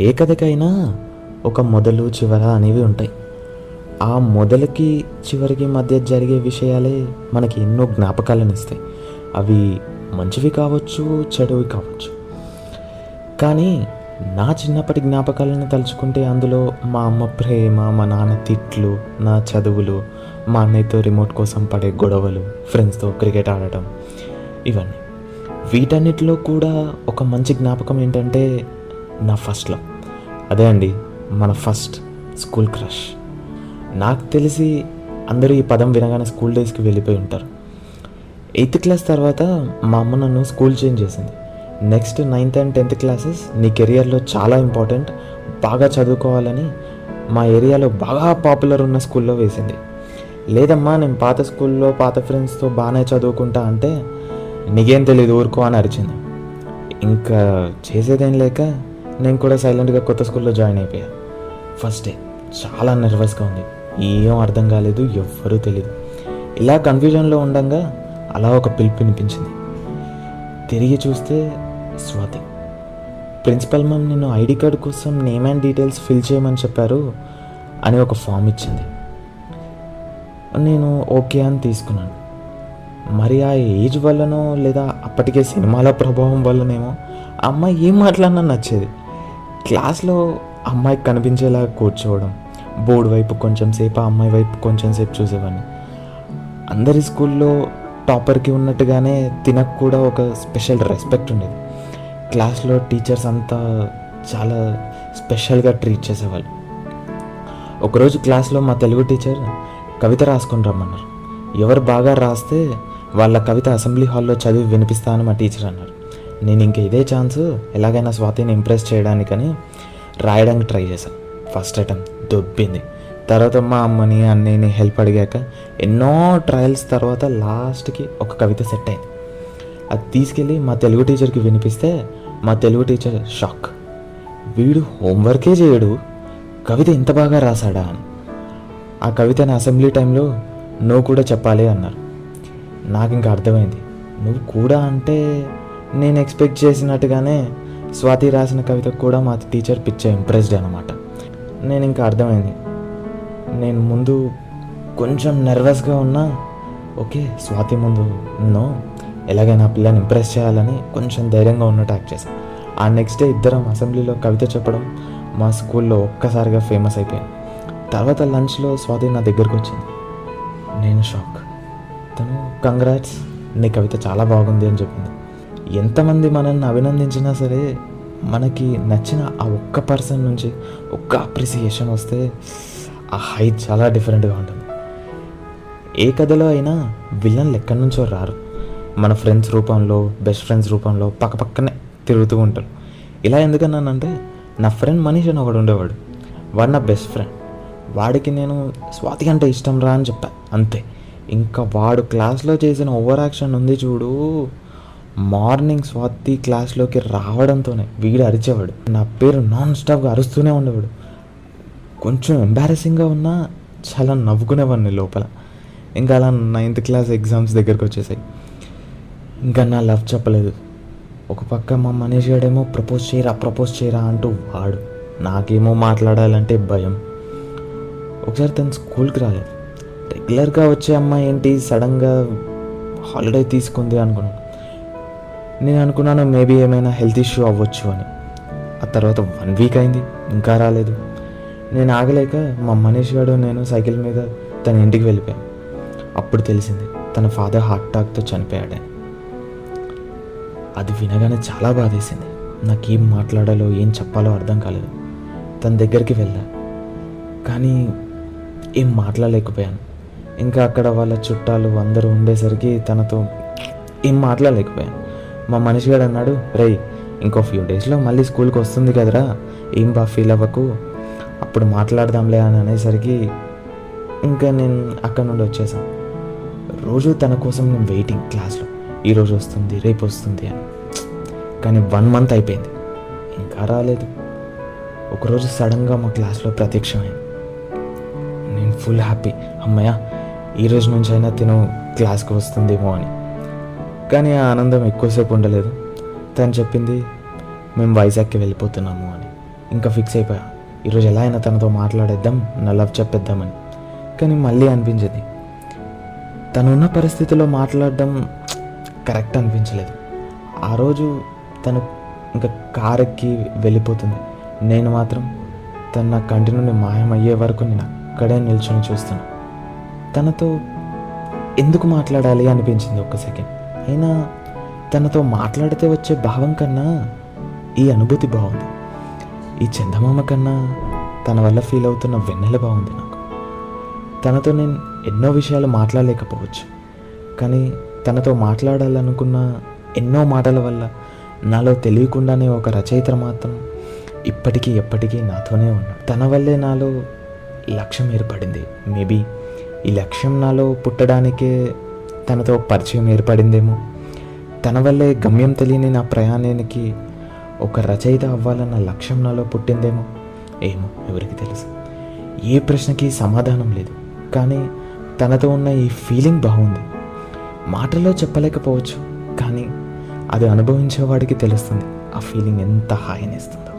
ఏ కథకైనా ఒక మొదలు చివర అనేవి ఉంటాయి. ఆ మొదలుకి చివరికి మధ్య జరిగే విషయాలే మనకి ఎన్నో జ్ఞాపకాలను ఇస్తాయి. అవి మంచివి కావచ్చు, చెడువి కావచ్చు. కానీ నా చిన్నప్పటి జ్ఞాపకాలను తలుచుకుంటే అందులో మా అమ్మ ప్రేమ, మా నాన్న తిట్లు, నా చదువులు, మా అన్నయ్యతో రిమోట్ కోసం పడే గొడవలు, ఫ్రెండ్స్తో క్రికెట్ ఆడటం, ఇవన్నీ. వీటన్నిటిలో కూడా ఒక మంచి జ్ఞాపకం ఏంటంటే నా ఫస్ట్ లవ్. అదే అండి, మన ఫస్ట్ స్కూల్ క్రష్. నాకు తెలిసి అందరూ ఈ పదం వినగానే స్కూల్ డేస్కి వెళ్ళిపోయి ఉంటారు. 8th క్లాస్ తర్వాత మా అమ్మ నన్ను స్కూల్ చేంజ్ చేసింది. Next 9th and 10th classes నీ కెరియర్లో చాలా ఇంపార్టెంట్, బాగా చదువుకోవాలని మా ఏరియాలో బాగా పాపులర్ ఉన్న స్కూల్లో వేసింది. లేదమ్మా, నేను పాత స్కూల్లో పాత ఫ్రెండ్స్తో బాగానే చదువుకుంటా అంటే నీకేం తెలియదు ఊరుకో అని అరిచింది. ఇంకా చేసేదేం లేక నేను కూడా సైలెంట్గా కొత్త స్కూల్లో జాయిన్ అయిపోయా. ఫస్ట్ డే చాలా నర్వస్గా ఉంది, ఏం అర్థం కాలేదు, ఎవ్వరూ తెలియదు. ఇలా కన్ఫ్యూజన్లో ఉండగా అలా ఒక పిలుపు వినిపించింది. తిరిగి చూస్తే స్వాతి. ప్రిన్సిపల్ మ్యామ్ నిన్ను ఐడి కార్డు కోసం నేమ్ అండ్ డీటెయిల్స్ ఫిల్ చేయమని చెప్పారు అని ఒక ఫామ్ ఇచ్చింది. నేను ఓకే అని తీసుకున్నాను. మరి ఆ ఏజ్ వల్లనో లేదా అప్పటికే సినిమాల ప్రభావం వల్లనేమో ఆ అమ్మాయి ఏం మాట్లాడినా నచ్చేది. క్లాస్లో అమ్మాయికి కనిపించేలా కూర్చోవడం, బోర్డు వైపు కొంచెం సేపు, ఆ అమ్మాయి వైపు కొంచెం సేపు చూసేవాడిని. అందరి స్కూల్లో టాపర్కి ఉన్నట్టుగానే తినకు కూడా ఒక స్పెషల్ రెస్పెక్ట్ ఉండేది. క్లాస్లో టీచర్స్ అంతా చాలా స్పెషల్గా ట్రీట్ చేసేవాళ్ళు. ఒకరోజు క్లాస్లో మా తెలుగు టీచర్ కవిత రాసుకొని రమ్మన్నారు. ఎవరు బాగా రాస్తే వాళ్ళ కవిత అసెంబ్లీ హాల్లో చదివి వినిపిస్తా అని మా టీచర్ అన్నారు. నేను ఇంక ఇదే ఛాన్స్ ఎలాగైనా స్వాతిని ఇంప్రెస్ చేయడానికని రాయడానికి ట్రై చేశాను. ఫస్ట్ అటెంప్ట్ దొబ్బింది. తర్వాత మా అమ్మని అన్నయ్యని హెల్ప్ అడిగాక ఎన్నో ట్రయల్స్ తర్వాత లాస్ట్కి ఒక కవిత సెట్ అయింది. అది తీసుకెళ్ళి మా తెలుగు టీచర్కి వినిపిస్తే మా తెలుగు టీచర్ షాక్. వీడు హోంవర్కే చేయడు, కవిత ఇంత బాగా రాశాడా అని. ఆ కవితని అసెంబ్లీ టైంలో నువ్వు కూడా చెప్పాలి అన్నారు. నాకు ఇంకా అర్థమైంది, నువ్వు కూడా అంటే నేను ఎక్స్పెక్ట్ చేసినట్టుగానే స్వాతి రాసిన కవిత కూడా మా టీచర్ పిచ్చ ఇంప్రెస్డ్ అనమాట. నేను ఇంకా అర్థమైంది. నేను ముందు కొంచెం నర్వస్గా ఉన్నా, ఓకే స్వాతి ముందు ఎలాగైనా పిల్లని ఇంప్రెస్ చేయాలని కొంచెం ధైర్యంగా ఉన్నట్టు యాక్ట్ చేశాను. ఆ నెక్స్ట్ డే ఇద్దరం అసెంబ్లీలో కవిత చెప్పడం మా స్కూల్లో ఒక్కసారిగా ఫేమస్ అయిపోయాను. తర్వాత లంచ్లో స్వాతి నా దగ్గరకు వచ్చింది. నేను షాక్. తను కంగ్రాట్స్, నీ కవిత చాలా బాగుంది అని చెప్పింది. ఎంతమంది మనల్ని అభినందించినా సరే మనకి నచ్చిన ఆ ఒక్క పర్సన్ నుంచి ఒక్క అప్రిసియేషన్ వస్తే ఆ హైట్ చాలా డిఫరెంట్గా ఉంటుంది. ఏ కథలో అయినా విలన్లు ఎక్కడి నుంచో రారు, మన ఫ్రెండ్స్ రూపంలో, బెస్ట్ ఫ్రెండ్స్ రూపంలో పక్కపక్కనే తిరుగుతూ ఉంటారు. ఇలా ఎందుకన్నానంటే నా ఫ్రెండ్ మనీష్ అని ఒకడు ఉండేవాడు. వాడు నా బెస్ట్ ఫ్రెండ్. వాడికి నేను స్వాతి అంటే ఇష్టం రా అని చెప్పాను, అంతే. ఇంకా వాడు క్లాస్లో చేసిన ఓవర్ యాక్షన్ ఉంది చూడు. మార్నింగ్ స్వాతి క్లాస్లోకి రావడంతోనే వీడు అరిచేవాడు, నా పేరు నాన్ స్టాప్గా అరుస్తూనే ఉండేవాడు. కొంచెం ఎంబారసింగ్గా ఉన్నా చాలా నవ్వుకునేవాడిని లోపల. ఇంకా అలా 9th క్లాస్ ఎగ్జామ్స్ దగ్గరికి వచ్చేసాయి. ఇంకా నా లవ్ చెప్పలేదు. ఒక పక్క మా మనీష్ గాడేమో ప్రపోజ్ చేయరా అంటూ వాడు, నాకేమో మాట్లాడాలంటే భయం. ఒకసారి తను స్కూల్కి రాలేదు. రెగ్యులర్గా వచ్చే అమ్మాయి ఏంటి సడన్గా హాలిడే తీసుకుంది అనుకున్నాను. నేను అనుకున్నాను మేబీ ఏమైనా హెల్త్ ఇష్యూ అవ్వచ్చు అని. ఆ తర్వాత 1 వీక్ అయింది, ఇంకా రాలేదు. నేను ఆగలేక మా మనీష్ గారు నేను సైకిల్ మీద తన ఇంటికి వెళ్ళిపోయాను. అప్పుడు తెలిసింది తన ఫాదర్ హార్ట్ అటాక్తో చనిపోయాడని. అది వినగానే చాలా బాధేసింది. నాకేం మాట్లాడాలో ఏం చెప్పాలో అర్థం కాలేదు. తన దగ్గరికి వెళ్ళా, కానీ ఏం మాట్లాడలేకపోయాను. ఇంకా అక్కడ వాళ్ళ చుట్టాలు అందరూ ఉండేసరికి తనతో ఏం మాట్లాడలేకపోయాను. మా మనిషి గారు అన్నాడు, రేయ్ ఇంకో ఫ్యూ డేస్లో మళ్ళీ స్కూల్కి వస్తుంది కదరా, ఏం ఫీల్ అవ్వకు, అప్పుడు మాట్లాడదాంలే అని అనేసరికి ఇంకా నేను అక్కడ నుండి వచ్చేసాను. రోజు తన కోసం నేను వెయిటింగ్ క్లాస్లో, ఈరోజు వస్తుంది రేపు వస్తుంది అని. కానీ 1 month అయిపోయింది, ఇంకా రాలేదు. ఒకరోజు సడన్గా మా క్లాస్లో ప్రత్యక్షమైంది. నేను ఫుల్ హ్యాపీ, అమ్మయ్య ఈరోజు నుంచి అయినా తిను క్లాస్కి వస్తుందేమో అని. కానీ ఆ ఆనందం ఎక్కువసేపు ఉండలేదు. తను చెప్పింది మేము వైజాగ్కి వెళ్ళిపోతున్నాము అని. ఇంకా ఫిక్స్ అయిపోయా, ఈరోజు ఎలా అయినా తనతో మాట్లాడేద్దాం, నా లవ్ చెప్పేద్దామని. కానీ మళ్ళీ అనిపించేది, తనున్న పరిస్థితిలో మాట్లాడడం కరెక్ట్ అనిపించలేదు. ఆ రోజు తను ఇంకా కార్ ఎక్కి వెళ్ళిపోతుంది, నేను మాత్రం తను నా కంటి నుండి మాయమయ్యే వరకు నేను అక్కడే నిల్చొని చూస్తాను. తనతో ఎందుకు మాట్లాడాలి అనిపించింది ఒక్క సెకండ్. అయినా తనతో మాట్లాడితే వచ్చే భావం కన్నా ఈ అనుభూతి బాగుంది. ఈ చందమామ కన్నా తన వల్ల ఫీల్ అవుతున్న వెన్నెల బాగుంది నాకు. తనతో నేను ఎన్నో విషయాలు మాట్లాడలేకపోవచ్చు, కానీ తనతో మాట్లాడాలనుకున్న ఎన్నో మాటల వల్ల నాలో తెలియకుండానే ఒక రచయిత మాత్రం ఇప్పటికీ ఎప్పటికీ నాతోనే ఉన్నాడు. తన వల్లే నాలో లక్ష్యం ఏర్పడింది. మేబీ ఈ లక్ష్యం నాలో పుట్టడానికే తనతో పరిచయం ఏర్పడిందేమో. తన వల్లే గమ్యం తెలియని నా ప్రయాణానికి ఒక రచయిత అవ్వాలన్న లక్ష్యం నాలో పుట్టిందేమో. ఏమో, ఎవరికి తెలుసు. ఏ ప్రశ్నకి సమాధానం లేదు, కానీ తనతో ఉన్న ఈ ఫీలింగ్ బాగుంది. మాటల్లో చెప్పలేకపోవచ్చు, కానీ అది అనుభవించేవాడికి తెలుస్తుంది ఆ ఫీలింగ్ ఎంత హాయినిస్తుందో.